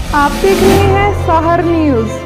आप देख रहे हैं सहर न्यूज।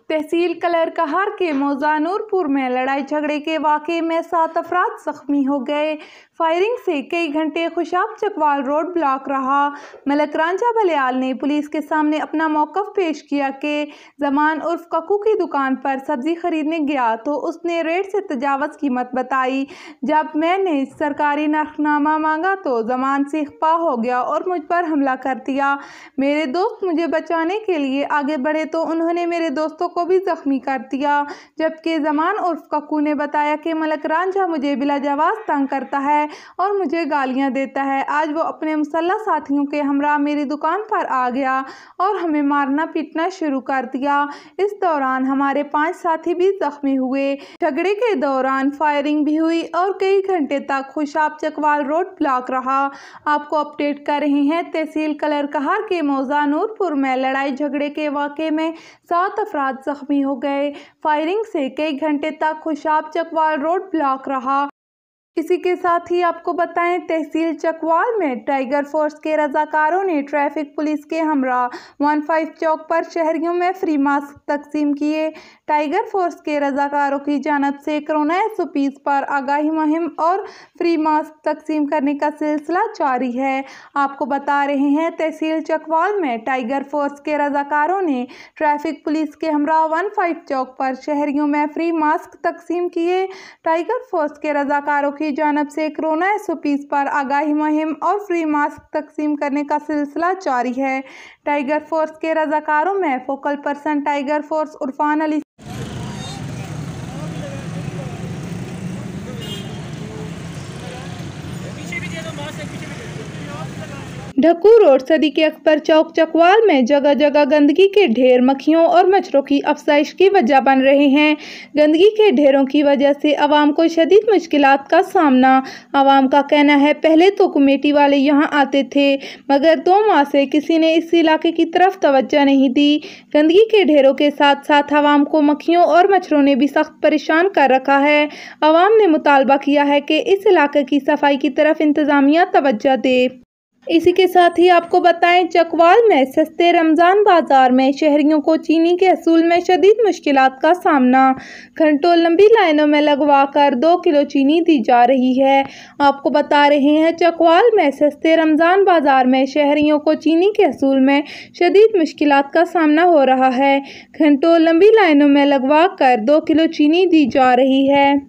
तहसील कलरकहार के मौजा नूरपुर में लड़ाई झगड़े के वाक़े में 7 अफराद जख्मी हो गए। फायरिंग से कई घंटे खुशाब चकवाल रोड ब्लॉक रहा। मलक रांझा बलियाल ने पुलिस के सामने अपना मौक़िफ़ पेश किया कि जमान उर्फ कक्कू की दुकान पर सब्ज़ी खरीदने गया तो उसने रेट से तजावज़ कीमत बताई। जब मैंने सरकारी नरखनामा मांगा तो जमान से खफा हो गया और मुझ पर हमला कर दिया। मेरे दोस्त मुझे बचाने के लिए आगे बढ़े तो उन्होंने मेरे दोस्तों को भी जख्मी कर दिया। जबकि जमान उर्फ कक्कू ने बताया कि मलक रांझा मुझे बिला जवाब तंग करता है और मुझे गालियां देता है। आज वो अपने मुसल्लह साथियों के हमरा मेरी दुकान पर आ गया और हमें मारना पीटना शुरू कर दिया। इस दौरान हमारे 5 साथी भी जख्मी हुए। झगड़े के दौरान फायरिंग भी हुई और कई घंटे तक खुशाब चकवाल रोड ब्लॉक रहा। आपको अपडेट कर रहे हैं तहसील कलरकहार के मौजा नूरपुर में लड़ाई झगड़े के वाक़े में 7 अफराद जख्मी हो गए। फायरिंग से कई घंटे तक खुशाब चकवाल रोड ब्लॉक रहा। इसी के साथ ही आपको बताएं तहसील चकवाल में टाइगर फोर्स के रजाकारों ने ट्रैफिक पुलिस के हमरा 15 चौक पर शहरियों में फ्री मास्क तकसीम किए। टाइगर फोर्स के रजाकारों की जानब से कोरोना SOPs पर आगाही मुहिम और फ्री मास्क तकसीम करने का सिलसिला जारी है। आपको बता रहे हैं तहसील चकवाल में टाइगर फोर्स के रजाकारों ने ट्रैफिक पुलिस के हमरा 15 चौक पर शहरियों में फ्री मास्क तकसीम किए। टाइगर फोर्स के रजाकारों की जानब से कोरोना SOPs पर आगाही मुहिम और फ्री मास्क तकसीम करने का सिलसिला जारी है। टाइगर फोर्स के रजाकारों में focal person tiger force Urfan Ali Dhakku road Sadiq Akbar Chowk Chakwal में जगह जगह गंदगी के ढेर मक्खियों और मच्छरों की अफज़ाइश की वजह बन रहे हैं। गंदगी के ढेरों की वजह से आवाम को शदीद मुश्किलात का सामना। आवाम का कहना है पहले तो कमेटी वाले यहां आते थे मगर 2 माह से किसी ने इस इलाके की तरफ तवज्जो नहीं दी। गंदगी के ढेरों के साथ साथ आवाम को मक्खियों और मच्छरों ने भी सख्त परेशान कर रखा है। आवाम ने मुतालबा किया है कि इस इलाके की सफाई की तरफ इंतज़ामिया तवज्जो दे। इसी के साथ ही आपको बताएं चकवाल में सस्ते रमज़ान बाज़ार में शहरियों को चीनी के हसूल में शदीद मुश्किलात का सामना। घंटों लंबी लाइनों में लगवा कर 2 किलो चीनी दी जा रही है। आपको बता रहे हैं चकवाल में सस्ते रमज़ान बाज़ार में शहरियों को चीनी के हसूल में शदीद मुश्किलात का सामना हो रहा है। घंटों लंबी लाइनों में लगवा कर 2 किलो चीनी दी जा रही है।